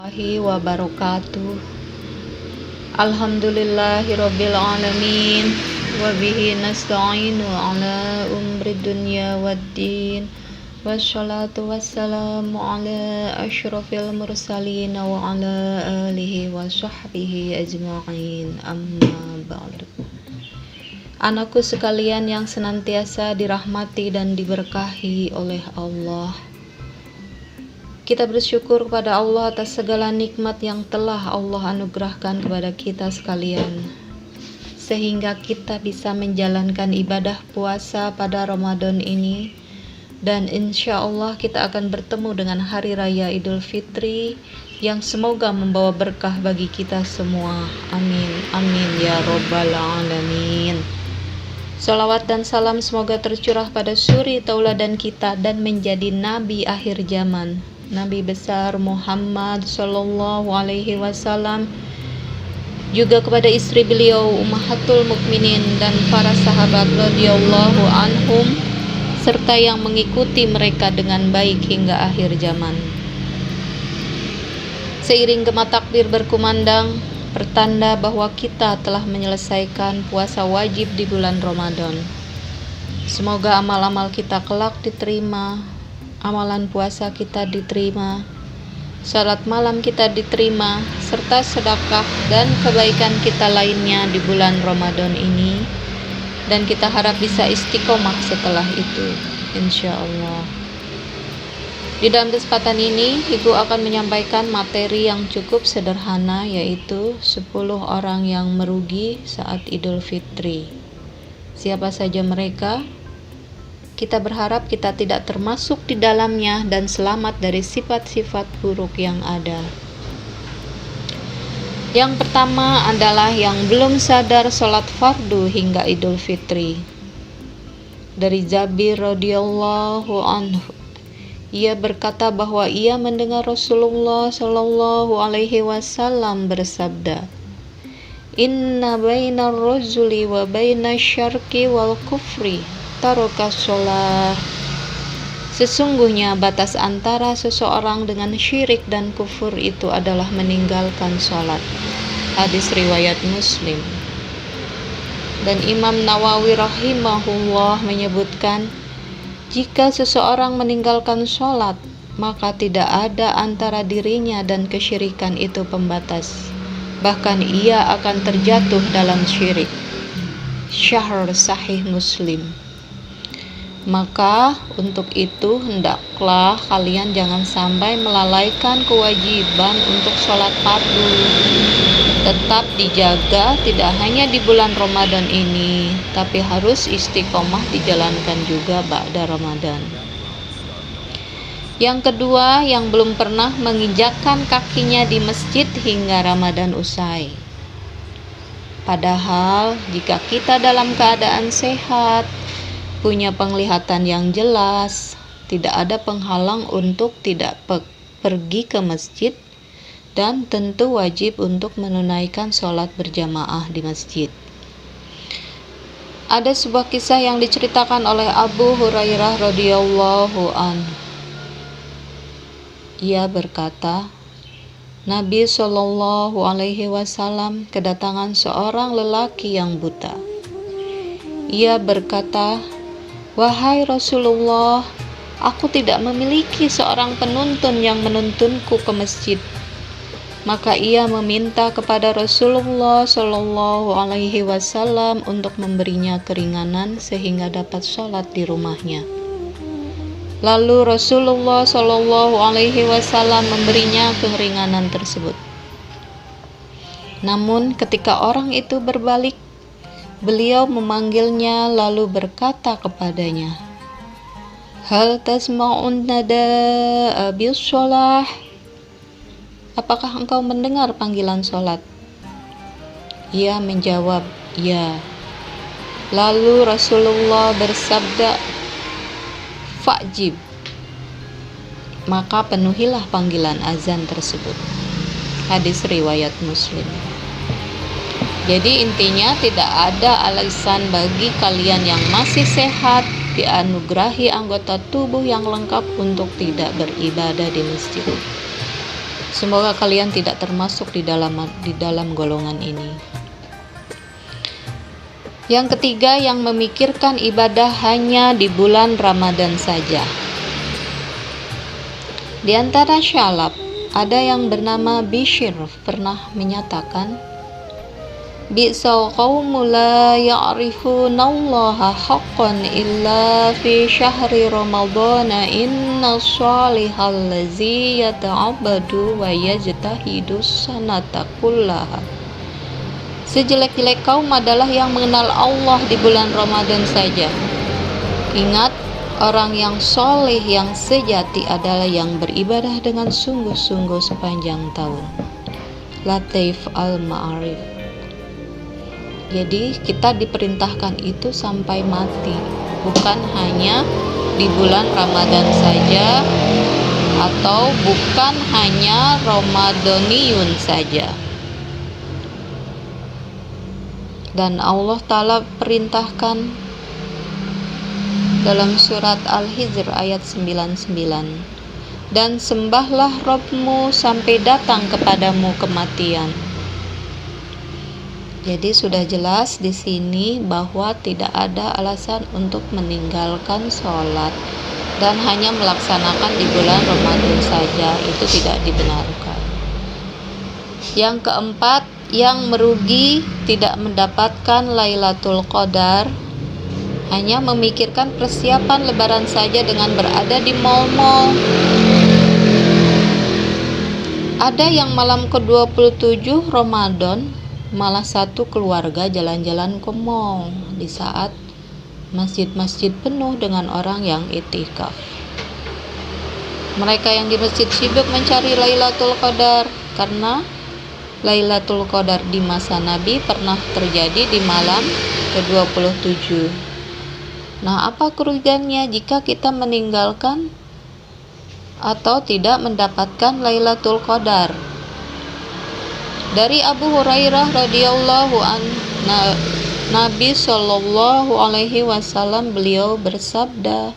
Warahmatullahi wabarakatuh. Alhamdulillahirabbil alamin wa bihi nasta'inu ala umri dunya waddin wassalatu wassalamu ala asyrafil mursalin wa ala alihi wa sahbihi ajma'in, amma ba'du. Anakku sekalian yang senantiasa dirahmati dan diberkahi oleh Allah, kita bersyukur kepada Allah atas segala nikmat yang telah Allah anugerahkan kepada kita sekalian, sehingga kita bisa menjalankan ibadah puasa pada Ramadan ini, dan insya Allah kita akan bertemu dengan Hari Raya Idul Fitri yang semoga membawa berkah bagi kita semua. Amin, amin ya robbal alamin. Salawat dan salam semoga tercurah pada suri tauladan kita dan menjadi nabi akhir zaman, Nabi besar Muhammad Sallallahu Alaihi Wasallam, juga kepada istri beliau Ummahatul Mukminin dan para sahabat radhiyallahu anhum, serta yang mengikuti mereka dengan baik hingga akhir zaman. Seiring gema takbir berkumandang, pertanda bahwa kita telah menyelesaikan puasa wajib di bulan Ramadan. Semoga amal-amal kita kelak diterima, amalan puasa kita diterima, salat malam kita diterima, serta sedekah dan kebaikan kita lainnya di bulan Ramadan ini, dan kita harap bisa istiqomah setelah itu, insya Allah. Di dalam kesempatan ini, Ibu akan menyampaikan materi yang cukup sederhana, yaitu 10 orang yang merugi saat Idul Fitri. Siapa saja mereka? Kita berharap kita tidak termasuk di dalamnya dan selamat dari sifat-sifat buruk yang ada. Yang pertama adalah yang belum sadar sholat fardu hingga Idul Fitri. Dari Jabir radhiyallahu anhu, ia berkata bahwa ia mendengar Rasulullah Shallallahu Alaihi Wasallam bersabda, "Inna bainar rajuli wa bainasy syarqi wal kufri tarokas sholat." Sesungguhnya batas antara seseorang dengan syirik dan kufur itu adalah meninggalkan sholat. Hadis riwayat Muslim. Dan Imam Nawawi rahimahullah menyebutkan, jika seseorang meninggalkan sholat, maka tidak ada antara dirinya dan kesyirikan itu pembatas. Bahkan ia akan terjatuh dalam syirik. Syahr Sahih Muslim. Maka untuk itu hendaklah kalian jangan sampai melalaikan kewajiban untuk sholat fardu. Tetap dijaga tidak hanya di bulan Ramadan ini, tapi harus istiqomah dijalankan juga ba'da Ramadan. Yang kedua, yang belum pernah menginjakkan kakinya di masjid hingga Ramadan usai. Padahal jika kita dalam keadaan sehat, punya penglihatan yang jelas, tidak ada penghalang untuk tidak pergi ke masjid, dan tentu wajib untuk menunaikan sholat berjamaah di masjid. Ada sebuah kisah yang diceritakan oleh Abu Hurairah radhiyallahu anhu. Ia berkata, Nabi Shallallahu Alaihi Wasallam kedatangan seorang lelaki yang buta. Ia berkata, "Wahai Rasulullah, aku tidak memiliki seorang penuntun yang menuntunku ke masjid." Maka ia meminta kepada Rasulullah Shallallahu Alaihi Wasallam untuk memberinya keringanan sehingga dapat sholat di rumahnya. Lalu Rasulullah Shallallahu Alaihi Wasallam memberinya keringanan tersebut. Namun ketika orang itu berbalik, beliau memanggilnya lalu berkata kepadanya, "Hal tasma'un nada bis sholah?" Apakah engkau mendengar panggilan sholat? Ia menjawab, "Ya." Lalu Rasulullah bersabda, "Fa'jib." Maka penuhilah panggilan azan tersebut. Hadis riwayat Muslim. Jadi intinya tidak ada alasan bagi kalian yang masih sehat, dianugerahi anggota tubuh yang lengkap untuk tidak beribadah di masjid. Semoga kalian tidak termasuk di dalam golongan ini. Yang ketiga, yang memikirkan ibadah hanya di bulan Ramadan saja. Di antara syalaf, ada yang bernama Bishr pernah menyatakan, Bi'sal qawmu la ya'rifunallaha haqqan illa fi syahri ramadana inna shalihal lazi yata'abadu wa yajtahidu sanata kullaha. Sejelek-jelek kaum adalah yang mengenal Allah di bulan Ramadan saja. Ingat, orang yang soleh yang sejati adalah yang beribadah dengan sungguh-sungguh sepanjang tahun. Latif al-Ma'arif. Jadi kita diperintahkan itu sampai mati, bukan hanya di bulan Ramadan saja atau bukan hanya Ramadhaniyun saja. Dan Allah Ta'ala perintahkan dalam surat Al-Hijr ayat 99, dan sembahlah Rabbmu sampai datang kepadamu kematian. Jadi sudah jelas di sini bahwa tidak ada alasan untuk meninggalkan sholat dan hanya melaksanakan di bulan Ramadan saja, itu tidak dibenarkan. Yang keempat, yang merugi tidak mendapatkan Lailatul Qadar, hanya memikirkan persiapan lebaran saja dengan berada di mal-mal. Ada yang malam ke-27 Ramadan malah satu keluarga jalan-jalan ke mall di saat masjid-masjid penuh dengan orang yang itikaf. Mereka yang di masjid sibuk mencari Lailatul Qadar, karena Lailatul Qadar di masa Nabi pernah terjadi di malam ke-27. Nah, apa kerugiannya jika kita meninggalkan atau tidak mendapatkan Lailatul Qadar? Dari Abu Hurairah radhiyallahu anhu, Nabi Shallallahu alaihi wasallam beliau bersabda,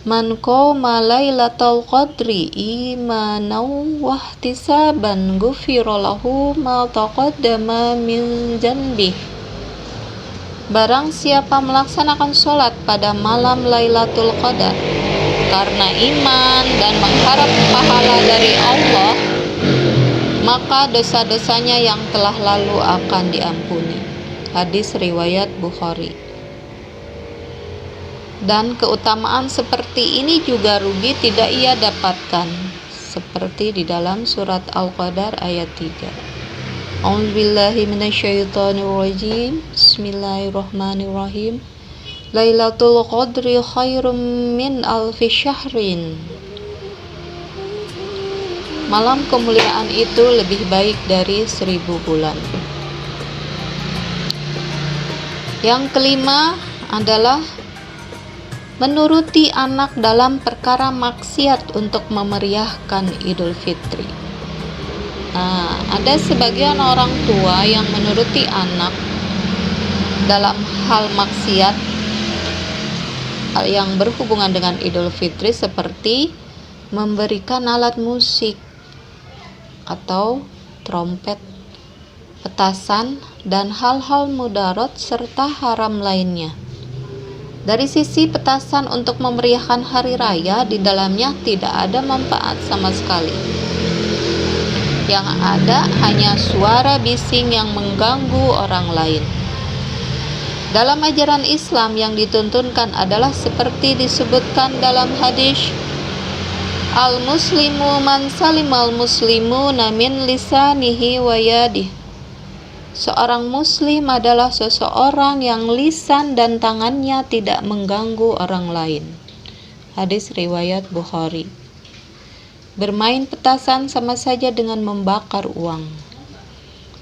Man qoma lailatul qadri imanan wa ihtisaban ghufira lahu ma taqaddama min dzanbih. Barang siapa melaksanakan sholat pada malam Lailatul Qadar karena iman dan mengharap pahala dari Allah, maka dosa-dosanya yang telah lalu akan diampuni. Hadis riwayat Bukhari. Dan keutamaan seperti ini juga rugi tidak ia dapatkan, seperti di dalam surat Al-Qadar ayat 3. A'udzubillahi minasyaitonirrajim. Bismillahirrahmanirrahim. Lailatul Qadri khairum min alfi syahrin. Malam kemuliaan itu lebih baik dari 1000 bulan. Yang kelima adalah menuruti anak dalam perkara maksiat untuk memeriahkan Idul Fitri. Nah, ada sebagian orang tua yang menuruti anak dalam hal maksiat yang berhubungan dengan Idul Fitri, seperti memberikan alat musik atau trompet, petasan, dan hal-hal mudarat serta haram lainnya. Dari sisi petasan untuk memeriahkan hari raya, di dalamnya tidak ada manfaat sama sekali. Yang ada hanya suara bising yang mengganggu orang lain. Dalam ajaran Islam yang dituntunkan adalah seperti disebutkan dalam hadis, Al-muslimu man salimal muslimuna min lisanihi wa yadihi. Seorang muslim adalah seseorang yang lisan dan tangannya tidak mengganggu orang lain. Hadis riwayat Bukhari. Bermain petasan sama saja dengan membakar uang.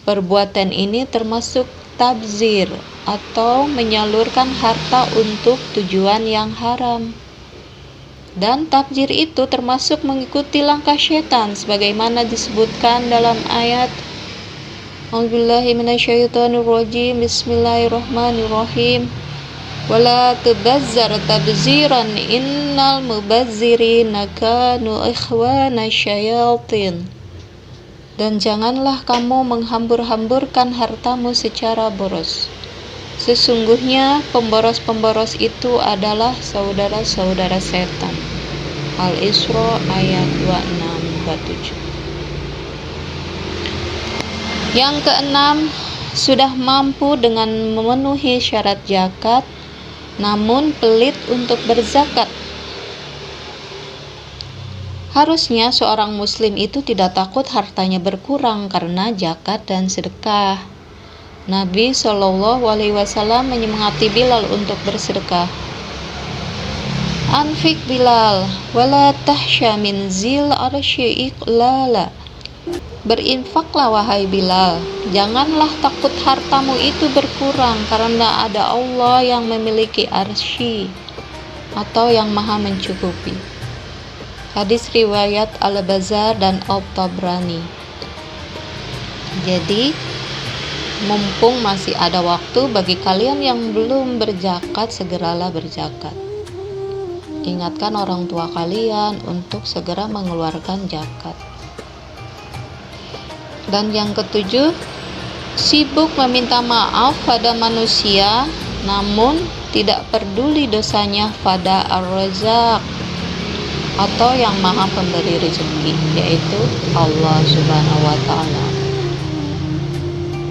Perbuatan ini termasuk tabzir atau menyalurkan harta untuk tujuan yang haram. Dan tabzir itu termasuk mengikuti langkah syaitan sebagaimana disebutkan dalam ayat A'udzubillahi minasyaitonirrajim. Bismillahirrahmanirrahim. Wala tubazzir tabziran innal mubazzirina kanu ikhwana syayatin. Dan janganlah kamu menghambur-hamburkan hartamu secara boros. Sesungguhnya pemboros-pemboros itu adalah saudara-saudara setan. Al-Isra ayat 26-27. Yang keenam, sudah mampu dengan memenuhi syarat zakat, namun pelit untuk berzakat. Harusnya seorang muslim itu tidak takut hartanya berkurang karena zakat dan sedekah. Nabi SAW menyemangati Bilal untuk bersedekah. Anfik Bilal, wala tahsya min zil arsyi iqlala. Berinfaklah wahai Bilal, janganlah takut hartamu itu berkurang karena ada Allah yang memiliki arsy atau yang maha mencukupi. Hadis riwayat Al-Bazzar dan At-Tabrani. Jadi, mumpung masih ada waktu bagi kalian yang belum berzakat, segeralah berzakat. Ingatkan orang tua kalian untuk segera mengeluarkan zakat. Dan yang ketujuh, sibuk meminta maaf pada manusia, namun tidak peduli dosanya pada Ar-Razzaq atau yang maha pemberi rezeki, yaitu Allah Subhanahu wa Ta'ala.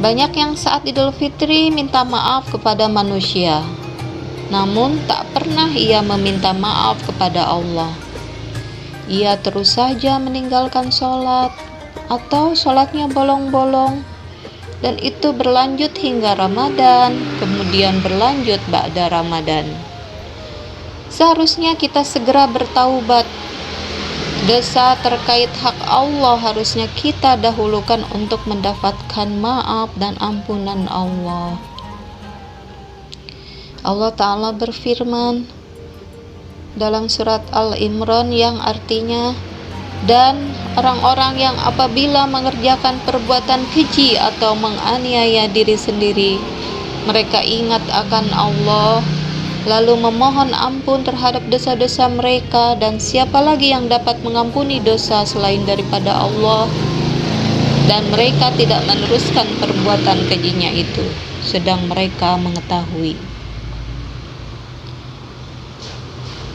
Banyak yang saat Idul Fitri minta maaf kepada manusia, namun tak pernah ia meminta maaf kepada Allah. Ia terus saja meninggalkan sholat atau sholatnya bolong-bolong, dan itu berlanjut hingga Ramadan, kemudian berlanjut ba'da Ramadan. Seharusnya kita segera bertaubat. Dosa terkait hak Allah harusnya kita dahulukan untuk mendapatkan maaf dan ampunan Allah. Allah Ta'ala berfirman dalam surat Al-Imran yang artinya, dan orang-orang yang apabila mengerjakan perbuatan keji atau menganiaya diri sendiri, mereka ingat akan Allah, lalu memohon ampun terhadap dosa-dosa mereka, dan siapa lagi yang dapat mengampuni dosa selain daripada Allah, dan mereka tidak meneruskan perbuatan kejinya itu, sedang mereka mengetahui.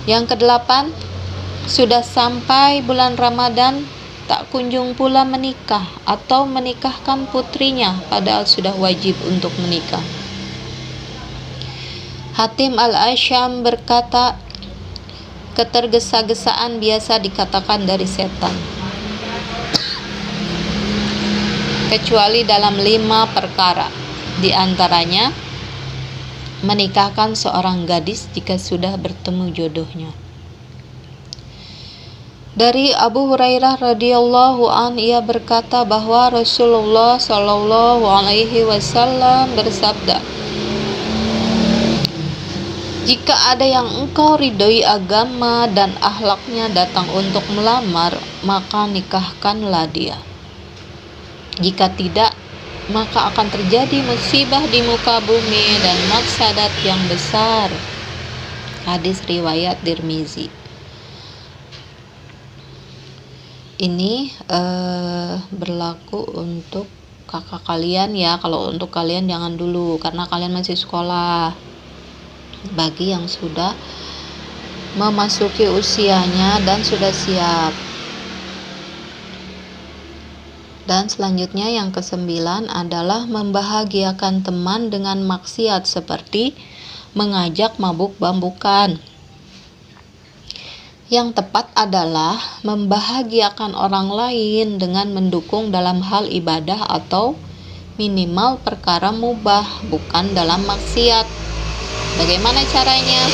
Yang kedelapan, sudah sampai bulan Ramadan, tak kunjung pula menikah atau menikahkan putrinya, padahal sudah wajib untuk menikah. Hatim Al-Asyam berkata, ketergesa-gesaan biasa dikatakan dari setan, kecuali dalam 5 perkara, di antaranya menikahkan seorang gadis jika sudah bertemu jodohnya. Dari Abu Hurairah radhiyallahu an, ia berkata bahwa Rasulullah shallallahu alaihi wasallam bersabda, jika ada yang engkau ridhoi agama dan akhlaknya datang untuk melamar, maka nikahkanlah dia. Jika tidak, maka akan terjadi musibah di muka bumi dan mafsadat yang besar. Hadis riwayat Tirmizi. Ini berlaku untuk kakak kalian ya. Kalau untuk kalian jangan dulu, karena kalian masih sekolah. Bagi yang sudah memasuki usianya dan sudah siap. Dan selanjutnya yang ke-9 adalah membahagiakan teman dengan maksiat seperti mengajak mabuk-bambukan. Yang tepat adalah membahagiakan orang lain dengan mendukung dalam hal ibadah atau minimal perkara mubah, bukan dalam maksiat. Bagaimana caranya?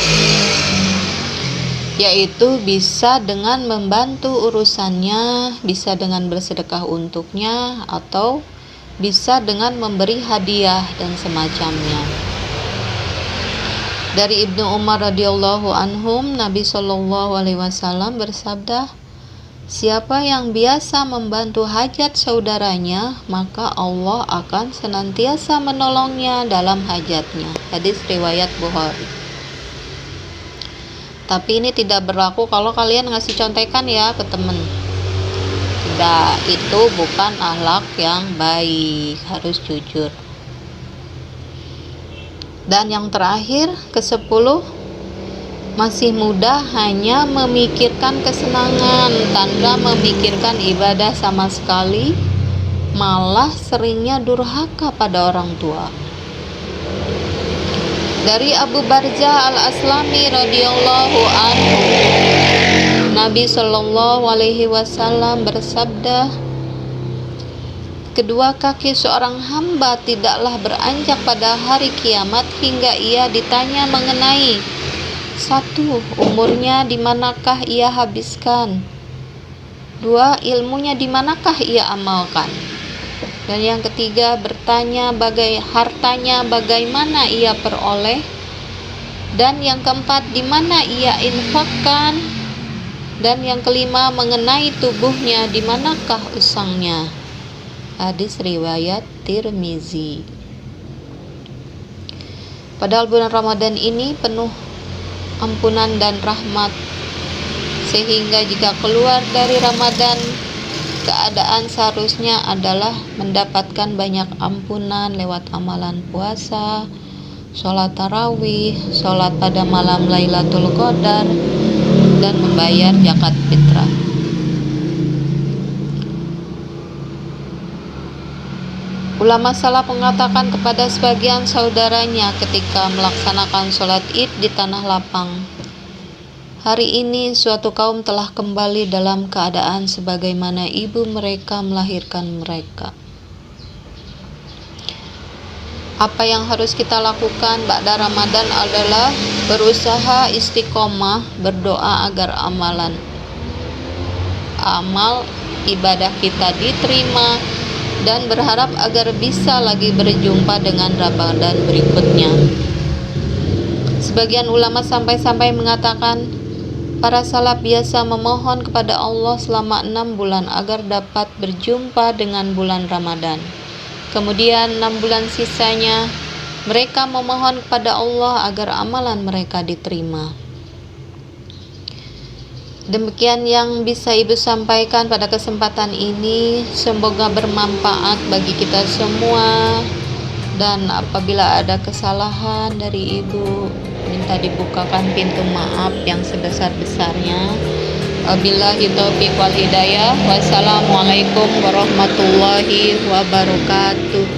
Yaitu bisa dengan membantu urusannya, bisa dengan bersedekah untuknya, atau bisa dengan memberi hadiah dan semacamnya. Dari Ibnu Umar radhiyallahu anhum, Nabi Shallallahu alaihi wasallam bersabda, siapa yang biasa membantu hajat saudaranya, maka Allah akan senantiasa menolongnya dalam hajatnya. Hadis riwayat Bukhari. Tapi ini tidak berlaku kalau kalian ngasih contekan ya ke temen. tidak, itu bukan akhlak yang baik, harus jujur. Dan yang terakhir, ke-10, masih muda hanya memikirkan kesenangan tanpa memikirkan ibadah sama sekali, malah seringnya durhaka pada orang tua. Dari Abu Barzah Al-Aslami radhiyallahu anhu, Nabi Shallallahu alaihi wasallam bersabda, kedua kaki seorang hamba tidaklah beranjak pada hari kiamat hingga ia ditanya mengenai 1. Umurnya di manakah ia habiskan. 2. Ilmunya di manakah ia amalkan. Dan yang ketiga, bertanya hartanya bagaimana ia peroleh. Dan yang keempat, di mana ia infakkan. Dan yang kelima, mengenai tubuhnya, di manakah usangnya. Hadis riwayat Tirmizi. Padahal bulan Ramadan ini penuh ampunan dan rahmat, sehingga jika keluar dari Ramadan, keadaan seharusnya adalah mendapatkan banyak ampunan lewat amalan puasa, sholat tarawih, sholat pada malam Lailatul Qadar, dan membayar zakat fitrah. Ulama salaf mengatakan kepada sebagian saudaranya ketika melaksanakan sholat id di tanah lapang, hari ini suatu kaum telah kembali dalam keadaan sebagaimana ibu mereka melahirkan mereka. Apa yang harus kita lakukan ba'da Ramadan adalah berusaha istiqomah, berdoa agar amal ibadah kita diterima, dan berharap agar bisa lagi berjumpa dengan Ramadan berikutnya. Sebagian ulama sampai-sampai mengatakan, para salaf biasa memohon kepada Allah selama 6 bulan agar dapat berjumpa dengan bulan Ramadan. Kemudian 6 bulan sisanya mereka memohon kepada Allah agar amalan mereka diterima. Demikian yang bisa Ibu sampaikan pada kesempatan ini. Semoga bermanfaat bagi kita semua. Dan apabila ada kesalahan dari Ibu, minta dibukakan pintu maaf yang sebesar-besarnya. Wabillahi taufiq wal hidayah. Wassalamualaikum warahmatullahi wabarakatuh.